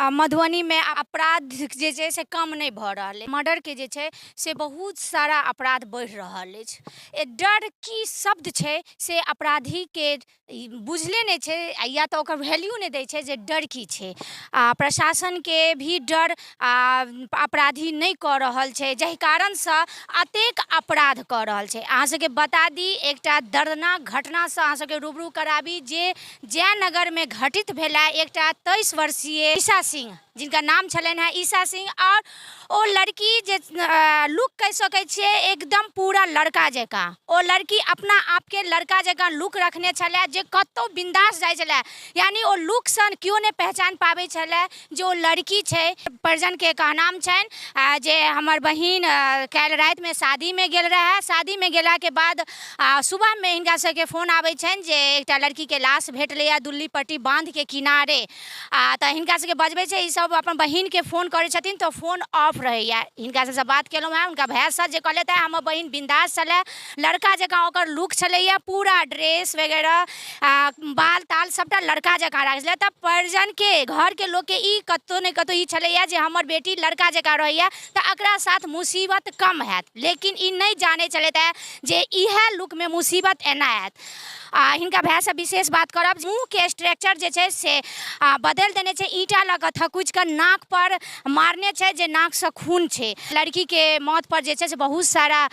मधुबनी में अपराध जे छै से कम नहीं भऽ रहल अछि। मर्डर के जे छै से बहुत सारा अपराध बढ़ि रहल अछि। डर की शब्द छै से अपराधी के बुझले नहीं छै, या तो ओकर वैल्यू नहीं दै छै जे डर की छै। प्रशासन के भी डर अपराधी नहीं कऽ रहल छै, जाहि कारण से अतेक अपराध कऽ रहल छै। अहाँ सबके बता दी, एकटा दर्दनाक घटना से अहाँ सबके रूबरू कराबी जे जयनगर में घटित भेला। एकटा 23 वर्षीय ईशा सिंह, जिनका नाम छलनि हैं ईशा सिंह, और ओ लड़की जे लुक कह सकै छियै एकदम पूरा लड़का जकाँ। ओ लड़की अपना आप के लड़का जकाँ लुक रखने छलै, जे कतौ बिंदास जाइ छलै, यानी ओ लुक सँ केओ नहि पहचान पाबै छलै जे ओ लड़की छै। परिजन के कहनाम छनि जे हमर बहिन काल्हि राति में शादी में गेल रहै। शादी में गेला के बाद सुबह में हिनका सबके फोन आबै छनि जे एकटा लड़की के लाश भेटलैया दुल्ली पट्टी बांध के किनारे। तऽ हिनका सबके बजबै छै, ई सब अपन बहिन के फोन करै छथिन तऽ फोन ऑफ रहैया। हिनका सबसँ बात केलहुँ हैं, हुनका भाय से जे कहलथि हैं हमर बहिन बिंदास छलै, लड़का जकाँ ओकर लुक छलैया, पूरा ड्रेस वगैरह बाल ताल सबटा लड़का जकाँ राखै छलै। तऽ परिजन के घर के लोग के ई कतौ ने कतौ ई छलैया जे हमर बेटी लड़का जकाँ रहैया तऽ एकरा साथ मुसीबत कम हैत, लेकिन ई नहीं जानै छलैथ है जे इएह लुक में मुसीबत एना हैत। हिनका भाई से विशेष बात करब, मुँह के स्ट्रक्चर जे छै से बदल देने छै, ईंटा लऽ कऽ थकुचि कऽ नाक पर मारने छै जे नाक से खून छै। लड़की के मौत पर जे छै से बहुत सारा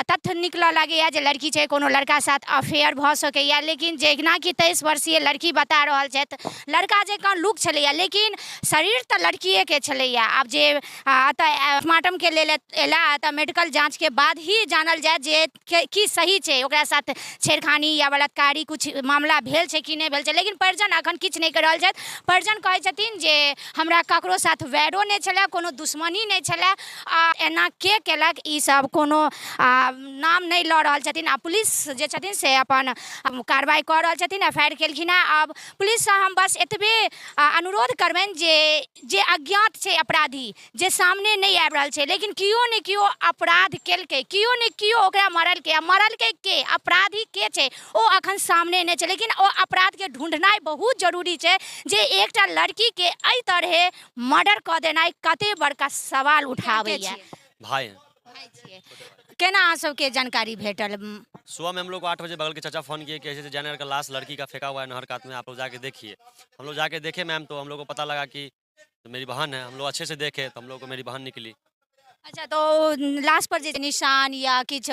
तथ्य निकलऽ लगैया जे लड़की छै कोनो लड़का साथ अफेयर भऽ सकैया, लेकिन जेना कि 23 वर्षीय लड़की बता रहल छथि, लड़का जकाँ लुक छलैया लेकिन शरीर तऽ लड़किए के छलैया। आब जे एतऽ पोस्टमार्टम के लेल एला तऽ मेडिकल जांच के बाद ही जानल जाय जे की सही छै, ओकरा साथ छेड़खानी या बलात्कारी कुछ मामला भेल छै कि नहीं भेल छै। लेकिन परिजन अखन किछु नहीं कर रहल छथि। परिजन कहै छथिन जे हमरा ककरो साथ वैरो नहीं छलै, कोनो दुश्मनी नहीं छलै, एना के केलक ई सब कोनो नाम नहीं लऽ रहल छथिन। आ पुलिस जे छथिन से अपन कार्रवाई कऽ रहल छथिन, एफआईआर केलखिन हैं। अब पुलिस से हम बस एतबे अनुरोध करबनि जे अज्ञात छै अपराधी, जे सामने नहीं आबि रहल छै, लेकिन कियो ने कियो अपराध केलकै, कियो ने कियो ओकरा मरलकै। मरलकै के, अपराधी के छै ओ अखन सामने नहीं छै, लेकिन ओ अपराध के ढूंढनाइ बहुत जरूरी छै जे एकटा लड़की के एहि तरहे मर्डर कऽ देनाइ कते बड़का सवाल उठाबैया। भाई केना अहाँ सबके जानकारी भेटल? सुबह में हम लोग को 8 बजे बगल के चाचा फोन किए कि ऐसे जयनगर का लाश लड़की का फेंका हुआ है नहर कात में, आप लोग जाके देखिए। हम लोग जाके देखे मैम, तो हम लोग को पता लगा कि मेरी बहन है। हम लोग अच्छे से देखे तो हम लोग को मेरी बहन निकली। अच्छा, तो लाश पर जे निशान या किछ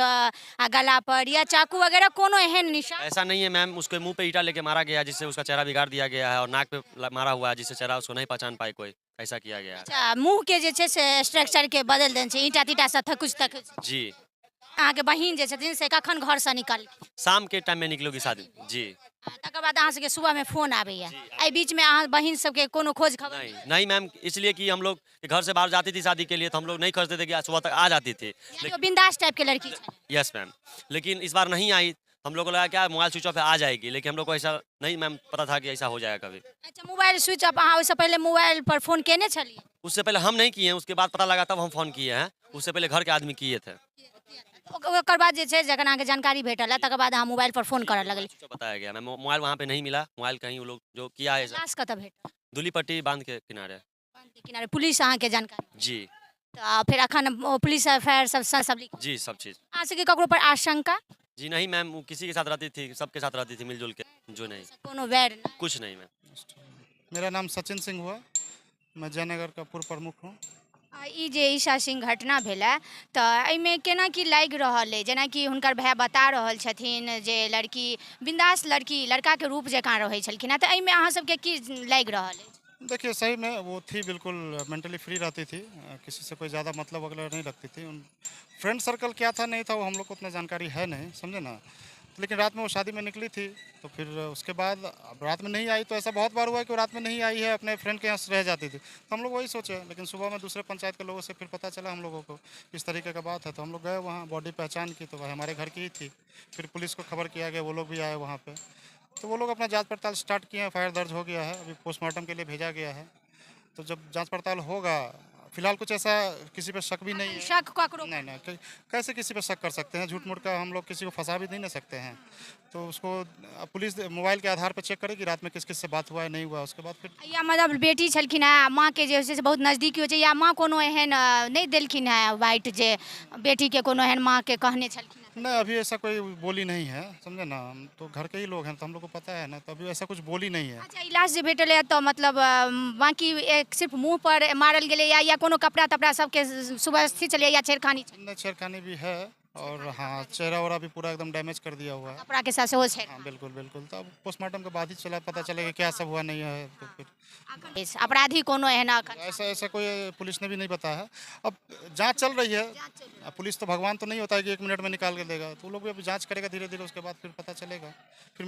गला पर या चाकू वगैरह कोनो एहन निशान? ऐसा नहीं है मैम, उसके मुंह पे ईंटा लेके मारा गया जिससे उसका चेहरा बिगाड़ दिया गया है, और नाक पे मारा हुआ है जिससे चेहरा उसको नहीं पहचान पाए कोई, ऐसा किया गया है। अच्छा, मुंह के जे छै से स्ट्रक्चर के बदल देने छै, ईंटा तीटा से थकुच थकुच। जी। अहाँ के बहिन जे छथिन से कखन घर से निकल? शाम के टाइम में निकलोगी शादी। जी। तकर बाद अहाँ सबके सुबह में फोन आबैया, एहि बीच में अहाँ बहिन सबके कोनो खोज खबर? नहीं नहीं मैम, इसलिए कि हम लोग घर से बाहर जाती थी शादी के लिए, तो हम लोग नहीं खोजते थे कि आज सुबह तक आ जाती थी। यानी वो बिंदास टाइप के लड़की है। यस मैम, लेकिन इस बार नहीं आई। हम लोग को लगा क्या मोबाइल स्विच ऑफ है, आ जाएगी, लेकिन हम लोग को ऐसा नहीं मैम पता था कि ऐसा हो जाएगा कभी। अच्छा, मोबाइल स्विच ऑफ, अहाँ उससे पहले मोबाइल पर फोन केने छलिए? उससे पहले हम नहीं किए हैं, उसके बाद पता लगा तब हम फोन किए हैं। उससे पहले घर के आदमी किए थे। ओकर बाद जे छै जखन अहाँके जानकारी भेटल है तकर बाद अहाँ मोबाइल पर फोन करऽ लगली? बताया गया मैम, मोबाइल वहाँ पे नहीं मिला। मोबाइल कहीं वो लोग जो किया है लाश कतऽ भेटल? दुली पट्टी बांध के किनारे। बांध के किनारे। पुलिस अहाँके जानकारी? जी। तऽ फिर अखन पुलिस एफआईआर सब लिख? जी, सब चीज़। अहाँ सबके ककरो पर आशंका? जी नहीं मैम, वो किसी के साथ रहती थी, सबके साथ रहती थी मिलजुल के। जो नहीं, कोनो वैर नहीं? कुछ नहीं मैम। मेरा नाम सचिन सिंह हुआ, मैं जयनगर का पूर्व प्रमुख हूँ। ई जे ईशा सिंह घटना भेला तऽ एहिमे केना की लागि रहल है, जेना कि हुनकर भाई बता रहल छथिन जे लड़की बिंदास लड़की लड़का के रूप जकाँ रहै छलखिन हैं, तऽ एहिमे अहाँ सबके की लागि रहल है? देखिए, सही में वो थी, बिल्कुल मेंटली फ्री रहती थी, किसी से कोई ज़्यादा मतलब वगैरह नहीं रखती थी। फ्रेंड सर्कल क्या था नहीं था वो हम लोग को उतना जानकारी है नहीं, समझे ना। लेकिन रात में वो शादी में निकली थी, तो फिर उसके बाद अब रात में नहीं आई। तो ऐसा बहुत बार हुआ है कि वो रात में नहीं आई है, अपने फ्रेंड के यहाँ रह जाती थी, तो हम लोग वही सोचे। लेकिन सुबह में दूसरे पंचायत के लोगों से फिर पता चला हम लोगों को इस तरीके का बात है, तो हम लोग गए वहाँ, बॉडी पहचान की तो वह हमारे घर की ही थी। फिर पुलिस को खबर किया गया, वो लोग भी आए वहाँ पर, तो वो लोग अपना जाँच पड़ताल स्टार्ट किए हैं। एफआईआर दर्ज हो गया है, अभी पोस्टमार्टम के लिए भेजा गया है। तो जब जांच पड़ताल होगा फिलहाल कुछ ऐसा किसी पे शक भी नहीं है। शक ककरो नहीं नहीं कैसे किसी पे शक कर सकते हैं? झूठ मूठ का हम लोग किसी को फंसा भी नहीं ना सकते हैं। तो उसको पुलिस मोबाइल के आधार पर चेक करेगी रात में किस किस से बात हुआ है नहीं हुआ, उसके बाद फिर या मतलब बेटी छलखिन है माँ के जे से बहुत नजदीकी होइ छै या माँ कोनो एहन नहीं देलखिन है वाइट जे बेटी के कोनो एहन माँ के कहने छलखिन है? नहीं, अभी ऐसा कोई बोली नहीं है, समझे ना। हम तो घर के ही लोग हैं तो हम लोग को पता है ना, तो अभी ऐसा कुछ बोली नहीं है। अच्छा इलाज जे भेटल है तो मतलब बाकी एक सिर्फ मुंह पर मारल गेलै या कोनो कपड़ा तपड़ा सबके सुव्यवस्थित चलिए या छेड़खानी छलै? नहीं, छेड़खानी भी है और हाँ, चेहरा वगैरह भी पूरा एकदम डैमेज कर दिया हुआ है। कपड़ा के साथ सेहो छेड़ हाँ, बिल्कुल बिल्कुल। तो अब पोस्टमार्टम के बाद ही पता चलेगा क्या सब हुआ नहीं है। तो फिर अपराधी कोनो एहन अखन ऐसा ऐसा कोई पुलिस ने भी नहीं बताया है। अब जांच चल रही है। अब पुलिस तो भगवान तो नहीं होता है कि 1 मिनट में निकाल के देगा, तो वो लोग भी अभी जांच करेगा धीरे धीरे, उसके बाद फिर पता चलेगा। फिर